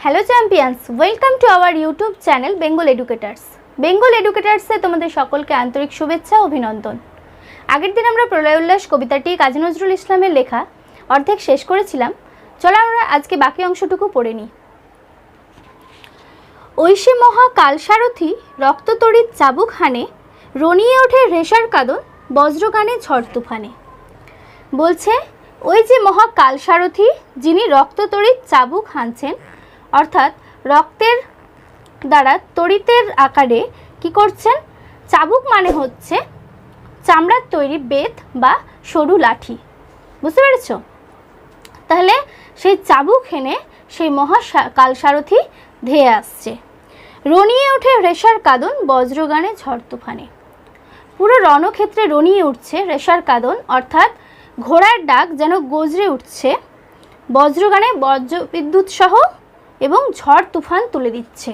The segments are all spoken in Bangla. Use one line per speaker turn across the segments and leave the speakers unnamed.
Hello champions, welcome to our YouTube channel Bengal educators. Bengal এডুকেটার্সে তোমাদের সকলকে আন্তরিক শুভেচ্ছা ও অভিনন্দন। আগের দিন আমরা প্রলয়োল্লাস কবিতাটি কাজী নজরুল ইসলামের লেখা অর্ধেক শেষ করেছিলাম। চলো আমরা আজকে বাকি অংশটুকু পড়ে নিই। ঐশী মহা কালসারথী রক্ততড়িৎ চাবুক হানে, রনিয়ে ওঠে রেশার কাদন বজ্রগানে ঝড় তুফানে। বলছে ওই যে মহা কালসারথী যিনি রক্ততড়িৎ চাবুক হানছেন, অর্থাৎ রক্তের দ্বারা তড়িতের আকারে কি করছেন, চাবুক মানে হচ্ছে চামড়ার তৈরি বেত বা সরু লাঠি, বুঝতে পেরেছ? তাহলে সেই চাবুক হেনে সেই মহা কালসারথী ধেয়ে আসছে। রনিয়ে ওঠে রেশার কাদন বজ্রগানে ঝড় তুফানে। পুরো রণক্ষেত্রে রনিয়ে উঠছে রেশার কাদন, অর্থাৎ ঘোড়ার ডাক যেন গজরে উঠছে, বজ্রগানে বজ্রবিদ্যুৎ সহ এবং ঝড় তুফান তুলে দিচ্ছে।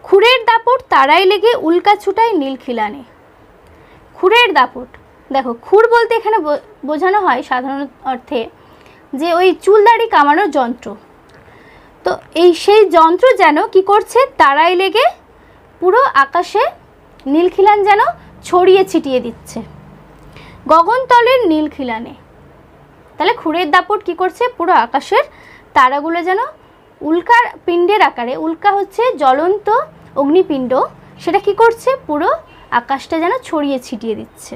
খুরের দাপট তারাই লেগে উল্কা ছুটায় নীলখিলানে। খুরের দাপট, দেখো খুর বলতে এখানে বোঝানো হয় সাধারণ অর্থে যে ওই চুল দাড়ি কামানোর যন্ত্র। তো সেই যন্ত্র যেন কি করছে, তারাই লেগে পুরো আকাশে নীলখিলান যেন ছড়িয়ে ছিটিয়ে দিচ্ছে গগনতলের নীলখিলানে। তাহলে খুরের দাপট কি করছে, পুরো আকাশের তারাগুলো যেন উল্কার পিণ্ডের আকারে, উল্কা হচ্ছে জ্বলন্ত অগ্নিপিণ্ড, সেটা কি করছে, পুরো আকাশটা যেন ছড়িয়ে ছিটিয়ে দিচ্ছে।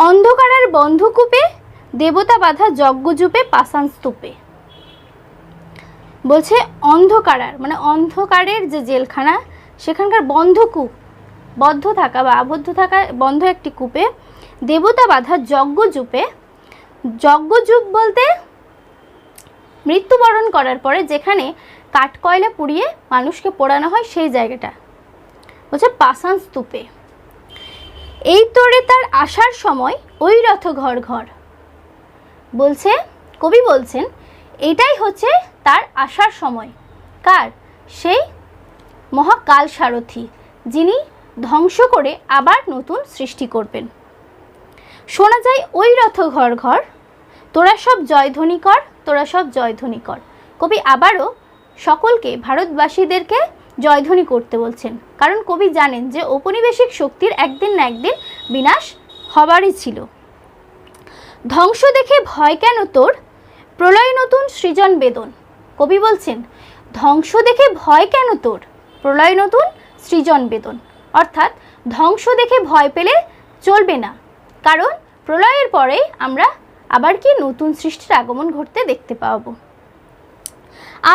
অন্ধকারের বন্ধকূপে দেবতা বাঁধা যজ্ঞজূপে পাষাণ স্তূপে। বলছে অন্ধকারার মানে অন্ধকারের যে জেলখানা, সেখানকার বন্ধকূপ, বদ্ধ থাকা বা আবদ্ধ থাকা বন্ধ একটি কূপে দেবতা বাঁধা যজ্ঞজূপে। যজ্ঞজূপ বলতে মৃত্যুবরণ করার পরে যেখানে কাঠকয়লা পুড়িয়ে মানুষকে পোড়ানো হয় সেই জায়গাটা, বলছে পাষাণ স্তূপে। এই তোরে তার আসার সময় ওই রথ ঘর ঘর। বলছে কবি বলছেন এটাই হচ্ছে তার আসার সময়। কার? সেই মহাকাল সারথী যিনি ধ্বংস করে আবার নতুন সৃষ্টি করবেন। শোনা যায় ওই রথ ঘর ঘর, তোরা সব জয়ধ্বনি কর, তোরা সব জয়ধ্বনি কর। কবি আবারও সকলকে, ভারতবাসীদেরকে জয়ধ্বনি করতে বলছেন, কারণ কবি জানেন যে ঔপনিবেশিক শক্তির একদিন না একদিন বিনাশ হবারই ছিল। ধ্বংস দেখে ভয় কেন তোর, প্রলয় নতুন সৃজন বেদন। কবি বলছেন ধ্বংস দেখে ভয় কেন তোর, প্রলয় নতুন সৃজন বেদন। অর্থাৎ ধ্বংস দেখে ভয় পেলে চলবে না, কারণ প্রলয়ের পরে আমরা আবার কি নতুন সৃষ্টির আগমন ঘটতে দেখতে পাবো।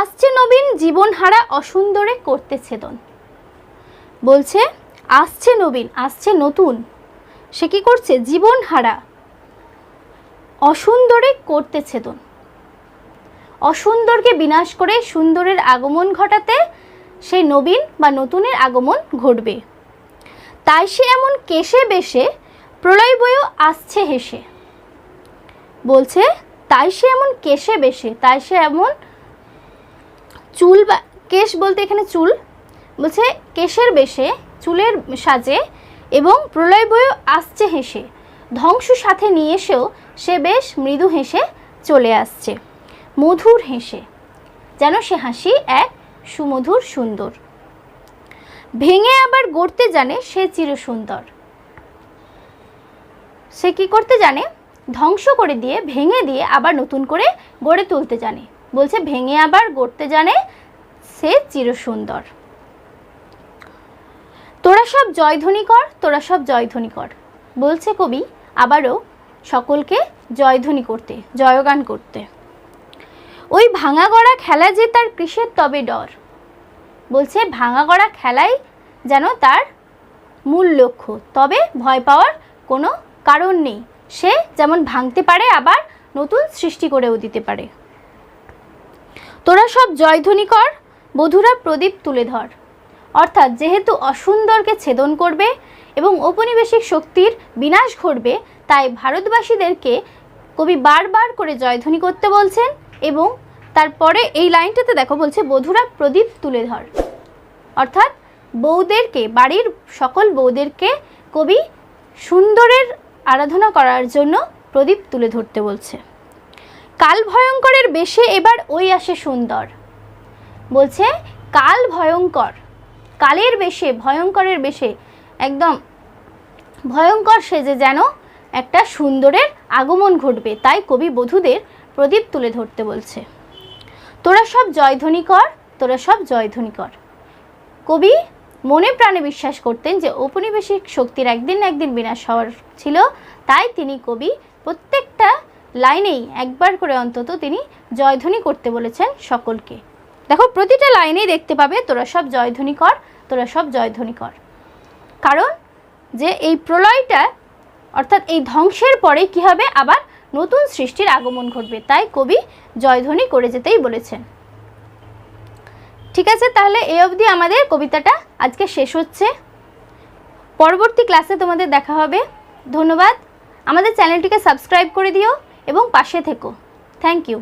আসছে নবীন জীবনহারা অসুন্দরে করতে ছেদন। বলছে আসছে নবীন, আসছে নতুন, সে কি করছে, জীবনহারা অসুন্দরে করতে ছেদন। অসুন্দরকে বিনাশ করে সুন্দরের আগমন ঘটাতে সেই নবীন বা নতুনের আগমন ঘটবে। তাই সে এমন কেশে বেশে প্রলয় বয়েও আসছে হেসে। বলছে তাই সে এমন কেশে বেশে, তাই সে এমন চুল বা কেশ বলতে এখানে চুল, বলছে কেশের বেশে, চুলের সাজে এবং প্রলয় বয়েও আসছে হেসে, ধ্বংস সাথে নিয়ে এসেও সে বেশ মৃদু হেসে চলে আসছে, মধুর হেসে, যেন সে হাসি এক সুমধুর সুন্দর। ভেঙে আবার গড়তে জানে সে চির সুন্দর। সে কি করতে জানে, ধ্বংস করে দিয়ে, ভেঙে দিয়ে আবার নতুন করে গড়ে তুলতে জানে। বলছে ভেঙে আবার গড়তে জানে সে চির সুন্দর। তোরা সব জয়ধ্বনি কর, তোরা সব জয়ধ্বনি কর। বলছে কবি আবারও সকলকে জয়ধ্বনি করতে, জয়গান করতে। ওই ভাঙা গড়া খেলা যে তার কৃষের তবে ডর। বলছে ভাঙা গড়া খেলাই যেন তার মূল লক্ষ্য, তবে ভয় পাওয়ার কোনো কারণ নেই। সে যেমন ভাঙতে পারে আবার নতুন সৃষ্টি করেও দিতে পারে। তোরা সব জয়ধ্বনি কর, বধুরা প্রদীপ তুলে ধর। অর্থাৎ যেহেতু অসুন্দরকে ছেদন করবে এবং ঔপনিবেশিক শক্তির বিনাশ ঘটবে, তাই ভারতবাসীদেরকে কবি বারবার করে জয়ধ্বনি করতে বলছেন। এবং তারপরে এই লাইনটাতে দেখো বলছে বধুরা প্রদীপ তুলে ধর, অর্থাৎ বউদেরকে, বাড়ির সকল বউদেরকে কবি সুন্দরের আরাধনা করার জন্য প্রদীপ তুলে ধরতে বলছে। কাল ভয়ঙ্করের বেশে এবার ওই আসে সুন্দর। বলছে কাল ভয়ঙ্কর, কালের বেশে, ভয়ঙ্করের বেশে, একদম ভয়ঙ্কর সেজে যেন একটা সুন্দরের আগমন ঘটবে, তাই কবি বধূদের প্রদীপ তুলে ধরতে বলছে। তোরা সব জয়ধ্বনি কর, তোরা সব জয়ধ্বনি কর। কবি মনে প্রাণে বিশ্বাস করতেন যে ঔপনিবেশিক শক্তির একদিন না একদিন বিনাশ হওয়ার ছিল, তাই তিনি কবি প্রত্যেকটা লাইনেই একবার করে অন্তত তিনি জয়ধ্বনি করতে বলেছেন সকলকে। দেখো প্রতিটা লাইনেই দেখতে পাবে তোরা সব জয়ধ্বনি কর, তোরা সব জয়ধ্বনি কর। কারণ যে এই প্রলয়টা অর্থাৎ এই ধ্বংসের পরে কি হবে, আবার নতুন সৃষ্টির আগমন ঘটবে, তাই কবি জয়ধ্বনি করে যেতেই বলেছেন। ঠিক আছে, তাহলে এই অবধি আমাদের কবিতাটা আজকে শেষ হচ্ছে। পরবর্তী ক্লাসে তোমাদের দেখা হবে। ধন্যবাদ। আমাদের চ্যানেলটিকে সাবস্ক্রাইব করে দিও এবং পাশে থেকো। Thank you.